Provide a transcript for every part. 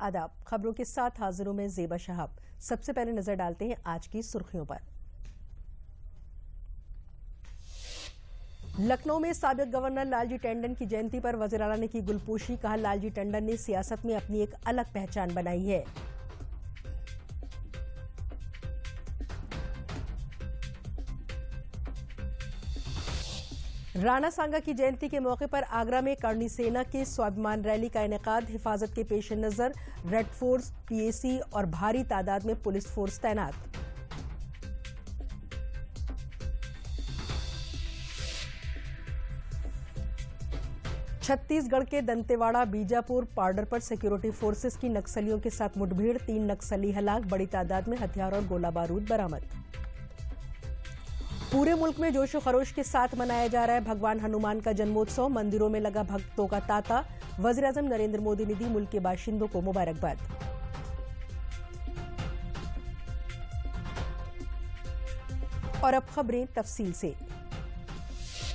आदाब। खबरों के साथ हाजिरों में ज़ेबा शहाब। सबसे पहले नजर डालते हैं आज की सुर्खियों पर। लखनऊ में साबिक गवर्नर लालजी टंडन की जयंती पर वज़ीर आला ने की गुलपोशी। कहा, लालजी टंडन ने सियासत में अपनी एक अलग पहचान बनाई है। राणा सांगा की जयंती के मौके पर आगरा में करणी सेना के स्वाभिमान रैली का इनेकाद। हिफाजत के पेश नजर रेड फोर्स, पीएसी और भारी तादाद में पुलिस फोर्स तैनात। छत्तीसगढ़ के दंतेवाड़ा बीजापुर बॉर्डर पर सिक्योरिटी फोर्सेस की नक्सलियों के साथ मुठभेड़। 3 नक्सली हलाक, बड़ी तादाद में हथियार और गोला बारूद बरामद। पूरे मुल्क में जोशो खरोश के साथ मनाया जा रहा है भगवान हनुमान का जन्मोत्सव। मंदिरों में लगा भक्तों का तांता। वज़ीर आज़म नरेंद्र मोदी ने दी मुल्क के बाशिंदों को मुबारकबाद। और अब खबरें तफसील से।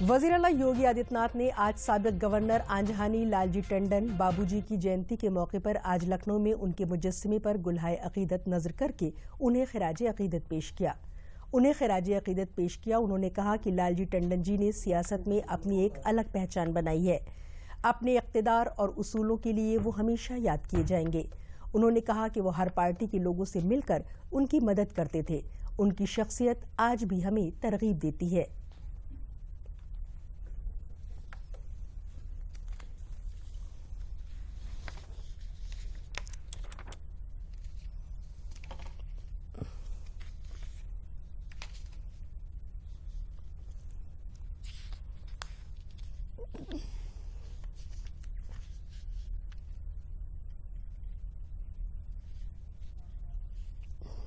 वज़ीर आला योगी आदित्यनाथ ने आज साबिक गवर्नर आंजहानी लालजी टंडन बाबूजी की जयंती के मौके पर आज लखनऊ में उनके मुजस्समे पर गुलहाए अकीदत नजर करके उन्हें खिराज अकीदत पेश किया। उन्होंने कहा कि लालजी टंडन जी ने सियासत में अपनी एक अलग पहचान बनाई है। अपने इक़्तिदार और उसूलों के लिए वो हमेशा याद किए जाएंगे। उन्होंने कहा कि वो हर पार्टी के लोगों से मिलकर उनकी मदद करते थे। उनकी शख्सियत आज भी हमें तरगीब देती है।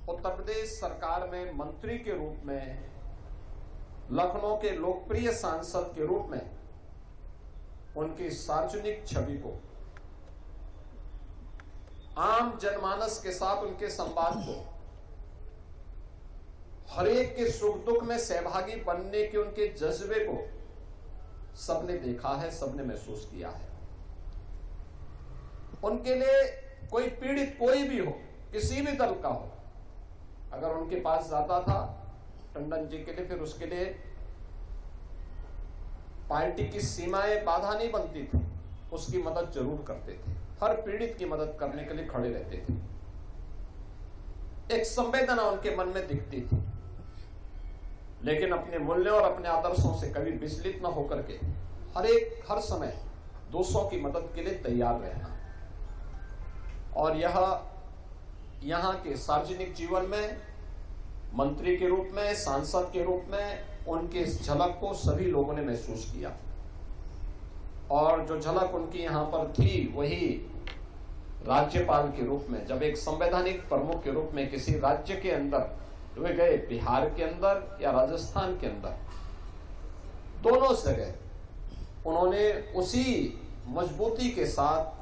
उत्तर प्रदेश सरकार में मंत्री के रूप में, लखनऊ के लोकप्रिय सांसद के रूप में उनकी सार्वजनिक छवि को, आम जनमानस के साथ उनके संवाद को, हर एक के सुख दुख में सहभागी बनने के उनके जज्बे को सबने देखा है, सबने महसूस किया है। उनके लिए कोई पीड़ित कोई भी हो, किसी भी दल का हो, अगर उनके पास जाता था टंडन जी के लिए, फिर उसके लिए पार्टी की सीमाएं बाधा नहीं बनती थी, उसकी मदद जरूर करते थे। हर पीड़ित की मदद करने के लिए खड़े रहते थे। एक संवेदना उनके मन में दिखती थी, लेकिन अपने मूल्यों और अपने आदर्शों से कभी विचलित न होकर के हर समय दूसरों की मदद के लिए तैयार रहना। और यहाँ के सार्वजनिक जीवन में मंत्री के रूप में, सांसद के रूप में उनके इस झलक को सभी लोगों ने महसूस किया। और जो झलक उनकी यहाँ पर थी, वही राज्यपाल के रूप में, जब एक संवैधानिक प्रमुख के रूप में किसी राज्य के अंदर वे गए, बिहार के अंदर या राजस्थान के अंदर, दोनों जगह उन्होंने उसी मजबूती के साथ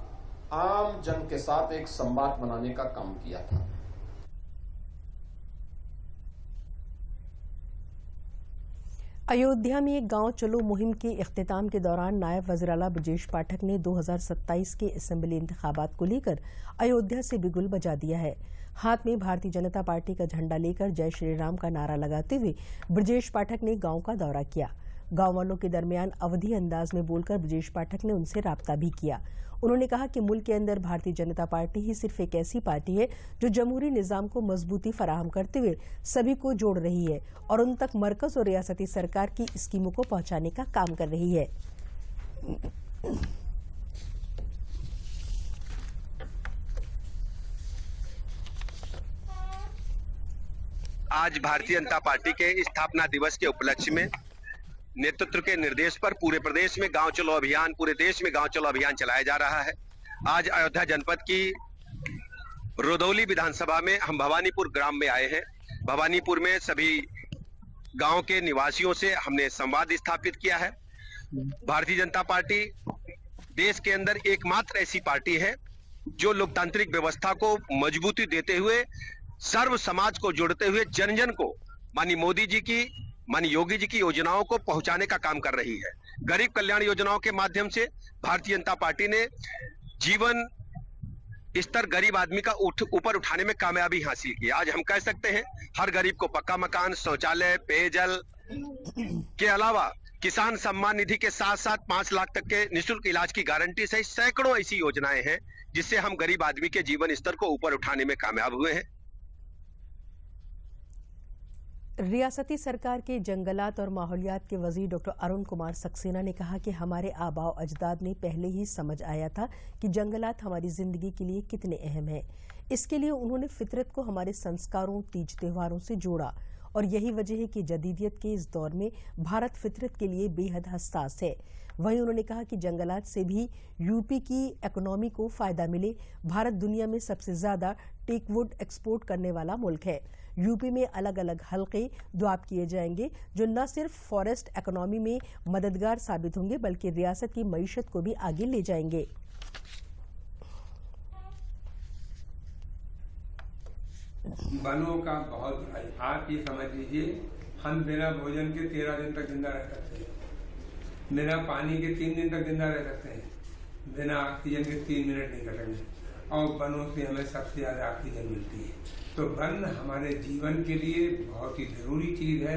आम जन के साथ एक संवाद बनाने का काम किया था। अयोध्या में एक गांव चलो मुहिम के इख्तिताम के दौरान नायब वज़ीर आला ब्रजेश पाठक ने 2027 के असेंबली इंतखाबात को लेकर अयोध्या से बिगुल बजा दिया है। हाथ में भारतीय जनता पार्टी का झंडा लेकर जय श्री राम का नारा लगाते हुए ब्रजेश पाठक ने गांव का दौरा किया। गांव वालों के दरमियान अवधी अंदाज में बोलकर ब्रजेश पाठक ने उनसे राब्ता भी किया। उन्होंने कहा कि मुल्क के अंदर भारतीय जनता पार्टी ही सिर्फ एक ऐसी पार्टी है जो जमहूरी निजाम को मजबूती फराहम करते हुए सभी को जोड़ रही है और उन तक मरकज और रियासती सरकार की स्कीमों को पहुंचाने का काम कर रही है। आज भारतीय जनता पार्टी के स्थापना दिवस के उपलक्ष्य में नेतृत्व के निर्देश पर पूरे प्रदेश में गांव चलो अभियान, पूरे देश में गांव चलो अभियान चलाया जा रहा है। आज अयोध्या जनपद की रुधौली विधानसभा में हम भवानीपुर ग्राम में आए हैं। भवानीपुर में सभी गांव के निवासियों से हमने संवाद स्थापित किया है। भारतीय जनता पार्टी देश के अंदर एकमात्र ऐसी पार्टी है जो लोकतांत्रिक व्यवस्था को मजबूती देते हुए, सर्व समाज को जोड़ते हुए जन जन को माननीय मोदी जी की, माननीय योगी जी की योजनाओं को पहुंचाने का काम कर रही है। गरीब कल्याण योजनाओं के माध्यम से भारतीय जनता पार्टी ने जीवन स्तर गरीब आदमी का ऊपर उठाने में कामयाबी हासिल की। आज हम कह सकते हैं हर गरीब को पक्का मकान, शौचालय, पेयजल के अलावा किसान सम्मान निधि के साथ साथ 5 लाख तक के निःशुल्क इलाज की गारंटी सहित सैकड़ों ऐसी योजनाएं हैं जिससे हम गरीब आदमी के जीवन स्तर को ऊपर उठाने में कामयाब हुए हैं। रियासती सरकार के जंगलात और माहौलियात के वजीर डॉक्टर अरुण कुमार सक्सेना ने कहा कि हमारे आबाओ अजदाद में पहले ही समझ आया था कि जंगलात हमारी जिंदगी के लिए कितने अहम हैं। इसके लिए उन्होंने फितरत को हमारे संस्कारों, तीज त्योहारों से जोड़ा और यही वजह है कि जदीदियत के इस दौर में भारत फितरत के लिए बेहद हसास है। वहीं उन्होंने कहा कि जंगलात से भी यूपी की इकोनॉमी को फायदा मिले। भारत दुनिया में सबसे ज्यादा टेकवुड एक्सपोर्ट करने वाला मुल्क है। यूपी में अलग अलग हल्के दुआब किए जाएंगे जो न सिर्फ फॉरेस्ट इकोनॉमी में मददगार साबित होंगे बल्कि रियासत की मईशत को भी आगे ले जाएंगे। वनों का बहुत, आप ये समझ लीजिए हम बिना भोजन के 13 दिन तक जिंदा रह सकते हैं, बिना पानी के 3 दिन तक जिंदा रह सकते हैं, बिना ऑक्सीजन के 3 मिनट नहीं कटेंगे और वनों से हमें सबसे ज्यादा ऑक्सीजन मिलती है। तो वन हमारे जीवन के लिए बहुत ही जरूरी चीज है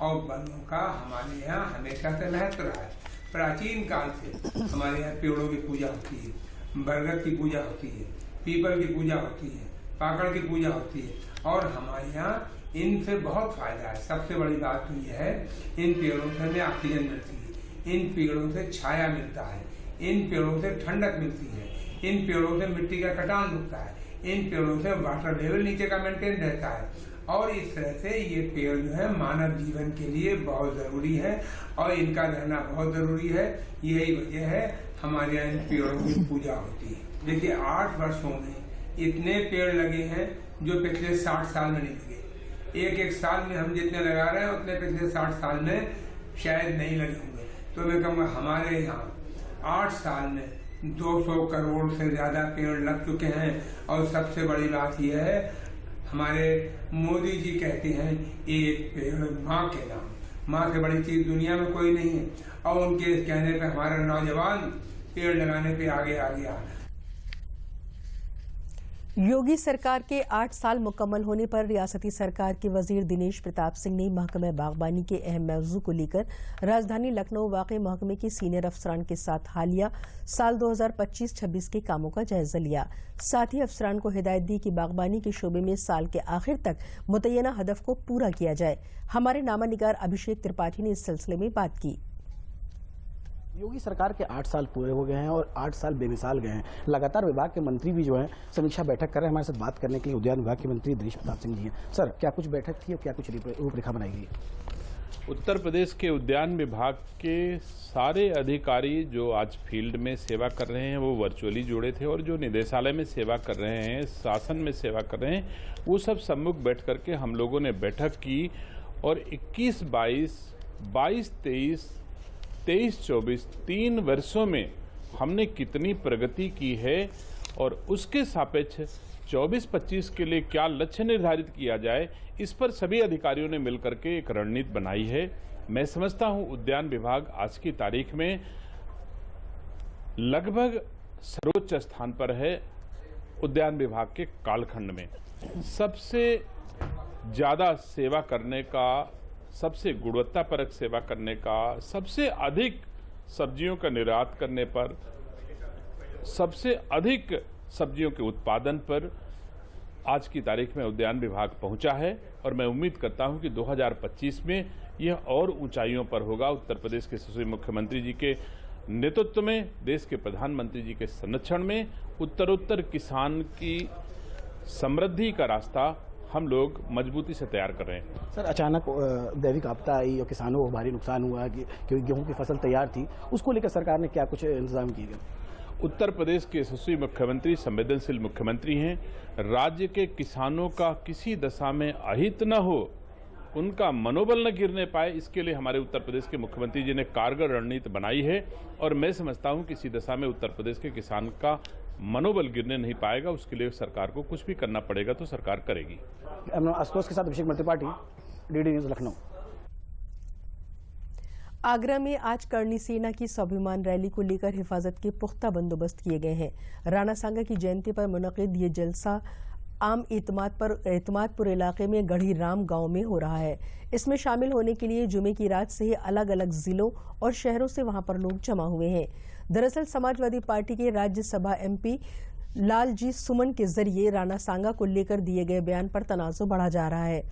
और वनों का हमारे यहाँ हमेशा से महत्व रहा है। प्राचीन काल से हमारे यहाँ पेड़ों की पूजा होती है, बरगद की पूजा होती है, पीपल की पूजा होती है, पाकड़ की पूजा होती है और हमारे यहाँ इनसे बहुत फायदा है। सबसे बड़ी बात तो यह है इन पेड़ों से हमें ऑक्सीजन मिलती है, इन पेड़ों से छाया मिलता है, इन पेड़ों से ठंडक मिलती है, इन पेड़ों से मिट्टी का कटान रुकता है, इन पेड़ों से वाटर लेवल नीचे का मेंटेन रहता है और इस तरह से ये पेड़ जो है मानव जीवन के लिए बहुत जरूरी है और इनका रहना बहुत जरूरी है। यही वजह है हमारे यहाँ इन पेड़ों की पूजा होती है। देखिए 8 वर्षों में इतने पेड़ लगे हैं जो पिछले 60 साल में नहीं लगे। एक साल में हम जितने लगा रहे हैं उतने पिछले 60 साल में शायद नहीं लगे होंगे। तो मैं कहूँगा हमारे यहाँ 8 साल में 200 करोड़ से ज्यादा पेड़ लग चुके हैं और सबसे बड़ी बात यह है हमारे मोदी जी कहते हैं एक पेड़ माँ के नाम। माँ से बड़ी चीज दुनिया में कोई नहीं है और उनके कहने पे हमारा नौजवान पेड़ लगाने पे आगे आ गया। योगी सरकार के 8 साल मुकम्मल होने पर रियासती सरकार के वजीर दिनेश प्रताप सिंह ने महकमे बागबानी के अहम मौजू को लेकर राजधानी लखनऊ वाक़े महकमे के सीनियर अफसरान के साथ हालिया साल 2025-26 के कामों का जायजा लिया। साथ ही अफसरान को हिदायत दी कि बागबानी के शोबे में साल के आखिर तक मुतय्यना हदफ को पूरा किया जाए। हमारे नामानिगार अभिषेक त्रिपाठी ने इस सिलसिले में बात की। योगी सरकार के 8 साल पूरे हो गए हैं और 8 साल बेमिसाल गए हैं। लगातार विभाग के मंत्री भी जो हैं समीक्षा बैठक कर रहे हैं। हमारे साथ बात करने के लिए उद्यान विभाग के मंत्री दिनेश प्रताप सिंह जी हैं। सर, क्या कुछ बैठक थी और क्या कुछ रूपरेखा बनाई गई? उत्तर प्रदेश के उद्यान विभाग के सारे अधिकारी जो आज फील्ड में सेवा कर रहे हैं वो वर्चुअली जुड़े थे और जो निदेशालय में सेवा कर रहे हैं, शासन में सेवा कर रहे हैं, वो सब सम्मुख बैठ करके हम लोगों ने बैठक की और 21-22, 22-23, 23-24 3 वर्षों में हमने कितनी प्रगति की है और उसके सापेक्ष 24-25 के लिए क्या लक्ष्य निर्धारित किया जाए, इस पर सभी अधिकारियों ने मिलकर के एक रणनीति बनाई है। मैं समझता हूं उद्यान विभाग आज की तारीख में लगभग सर्वोच्च स्थान पर है। उद्यान विभाग के कालखंड में सबसे ज्यादा सेवा करने का, सबसे गुणवत्तापरक सेवा करने का, सबसे अधिक सब्जियों का निर्यात करने पर, सबसे अधिक सब्जियों के उत्पादन पर आज की तारीख में उद्यान विभाग पहुंचा है और मैं उम्मीद करता हूं कि 2025 में यह और ऊंचाइयों पर होगा। उत्तर प्रदेश के यशस्वी मुख्यमंत्री जी के नेतृत्व में, देश के प्रधानमंत्री जी के संरक्षण में उत्तरोत्तर किसान की समृद्धि का रास्ता हम लोग मजबूती से तैयार कर रहे हैं। सर, अचानक दैविक आपदा आई और किसानों को भारी नुकसान हुआ क्योंकि गेहूं की फसल तैयार थी, उसको लेकर सरकार ने क्या कुछ इंतजाम किए गए? उत्तर प्रदेश के यशस्वी मुख्यमंत्री संवेदनशील मुख्यमंत्री हैं। राज्य के किसानों का किसी दशा में अहित न हो, उनका मनोबल न गिरने पाए, इसके लिए हमारे उत्तर प्रदेश के मुख्यमंत्री जी ने कारगर रणनीति बनाई है और मैं समझता हूं किसी दशा में उत्तर प्रदेश के किसान का मनोबल गिरने नहीं पाएगा। उसके लिए सरकार को कुछ भी करना पड़ेगा तो सरकार करेगी। आशुतोष के साथ अभिषेक त्रिपाठी, DD न्यूज़ लखनऊ। आगरा में आज करणी सेना की स्वाभिमान रैली को लेकर हिफाजत के पुख्ता बंदोबस्त किए गए हैं। राणा सांगा की जयंती पर मुनक़िद ये जलसा आम एतमादपुर इलाके में गढ़ी राम गांव में हो रहा है। इसमें शामिल होने के लिए जुमे की रात से ही अलग अलग जिलों और शहरों से वहां पर लोग जमा हुए हैं। दरअसल समाजवादी पार्टी के राज्यसभा एमपी लालजी सुमन के जरिए राणा सांगा को लेकर दिए गए बयान पर तनाज़ुर बढ़ा जा रहा है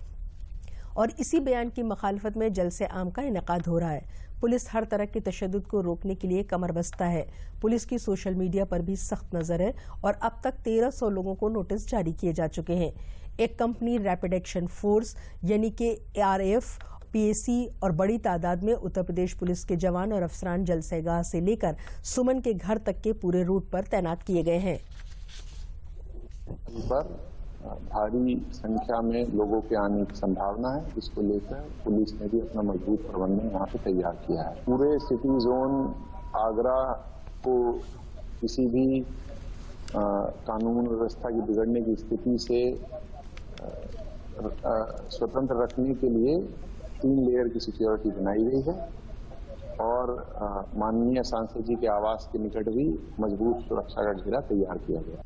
और इसी बयान की मुखालफत में जलसे आम का इनेकाद हो रहा है। पुलिस हर तरह के तशद्दुद को रोकने के लिए कमर बस्ता है। पुलिस की सोशल मीडिया पर भी सख्त नजर है और अब तक 1300 लोगों को नोटिस जारी किए जा चुके हैं। एक कंपनी रैपिड एक्शन फोर्स यानी कि ARF, PAC और बड़ी तादाद में उत्तर प्रदेश पुलिस के जवान और अफसरान जलसेगाह से लेकर सुमन के घर तक के पूरे रूट पर तैनात किए गए हैं। पर भारी संख्या में लोगों के आने की संभावना है, जिसको लेकर पुलिस ने भी अपना मजबूत प्रबंधन यहाँ पे तैयार किया है। पूरे सिटी जोन आगरा को किसी भी कानून व्यवस्था की बिगड़ने की स्थिति से स्वतंत्र रखने के लिए 3 लेयर की सिक्योरिटी बनाई गई है और माननीय सांसद जी के आवास के निकट भी मजबूत सुरक्षा का घेरा तैयार किया गया।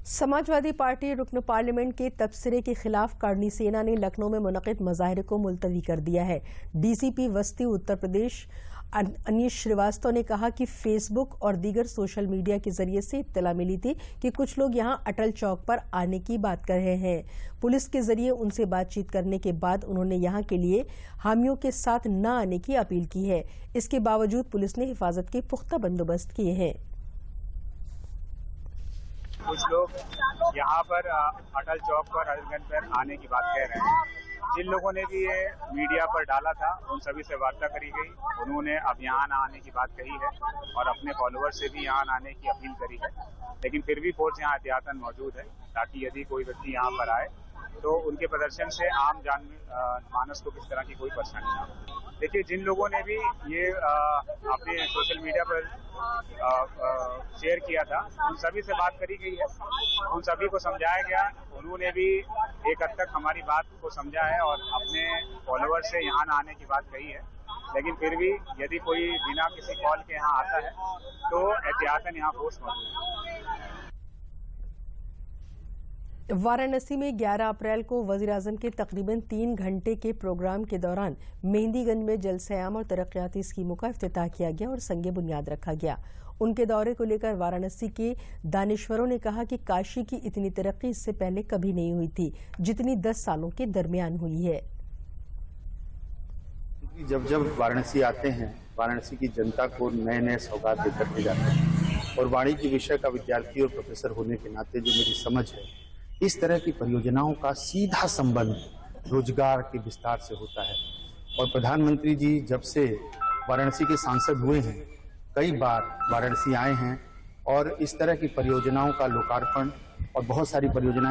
समाजवादी पार्टी रुकन पार्लियामेंट के तबसरे के खिलाफ करणी सेना ने लखनऊ में मुनक़िद मुजाहरे को मुलतवी कर दिया है। DCP वस्ती उत्तर प्रदेश अनीश श्रीवास्तव ने कहा कि फेसबुक और दीगर सोशल मीडिया के जरिए से इत्तला मिली थी कि कुछ लोग यहां अटल चौक पर आने की बात कर रहे हैं। पुलिस के जरिए उनसे बातचीत करने के बाद उन्होंने यहां के लिए हामियों के साथ न आने की अपील की है। इसके बावजूद पुलिस ने हिफाजत के पुख्ता बंदोबस्त किए हैं। कुछ लोग यहाँ पर अटल चौक पर हजरतगंज पर आने की बात कह रहे हैं। जिन लोगों ने भी ये मीडिया पर डाला था उन सभी से वार्ता करी गई। उन्होंने अब यहाँ न आने की बात कही है और अपने फॉलोअर से भी यहाँ न आने की अपील करी है, लेकिन फिर भी फोर्स यहाँ एहतियातन मौजूद है ताकि यदि कोई व्यक्ति यहाँ पर आए तो उनके प्रदर्शन से आम मानस को किस तरह की कोई परेशानी ना हो। देखिए, जिन लोगों ने भी ये अपने सोशल मीडिया पर शेयर किया था उन सभी से बात करी गई है, उन सभी को समझाया गया। उन्होंने भी एक हद तक हमारी बात को समझा है और अपने फॉलोअर से यहाँ न आने की बात कही है, लेकिन फिर भी यदि कोई बिना किसी कॉल के यहाँ आता है तो एहतियातन यहाँ फोर्स मौजूद है। वाराणसी में 11 अप्रैल को वज़ीर-ए-आज़म के तकरीबन 3 घंटे के प्रोग्राम के दौरान मेहंदीगंज में जलसे-आम और तरक्याती स्कीमों का इफ्तिताह किया गया और संगे बुनियाद रखा गया। उनके दौरे को लेकर वाराणसी के दानिश्वरों ने कहा कि काशी की इतनी तरक्की इससे पहले कभी नहीं हुई थी जितनी 10 सालों के दरमियान हुई है। जब वाराणसी आते हैं, वाराणसी की जनता को नए नए सौगात देकर के जाते हैं और वाणिज्य विषय का विद्यार्थी और प्रोफेसर होने के नाते जो मेरी समझ है, इस तरह की परियोजनाओं का सीधा संबंध रोजगार के विस्तार से होता है। और प्रधानमंत्री जी जब से वाराणसी के सांसद हुए हैं, कई बार वाराणसी आए हैं और इस तरह की परियोजनाओं का लोकार्पण और बहुत सारी परियोजनाएं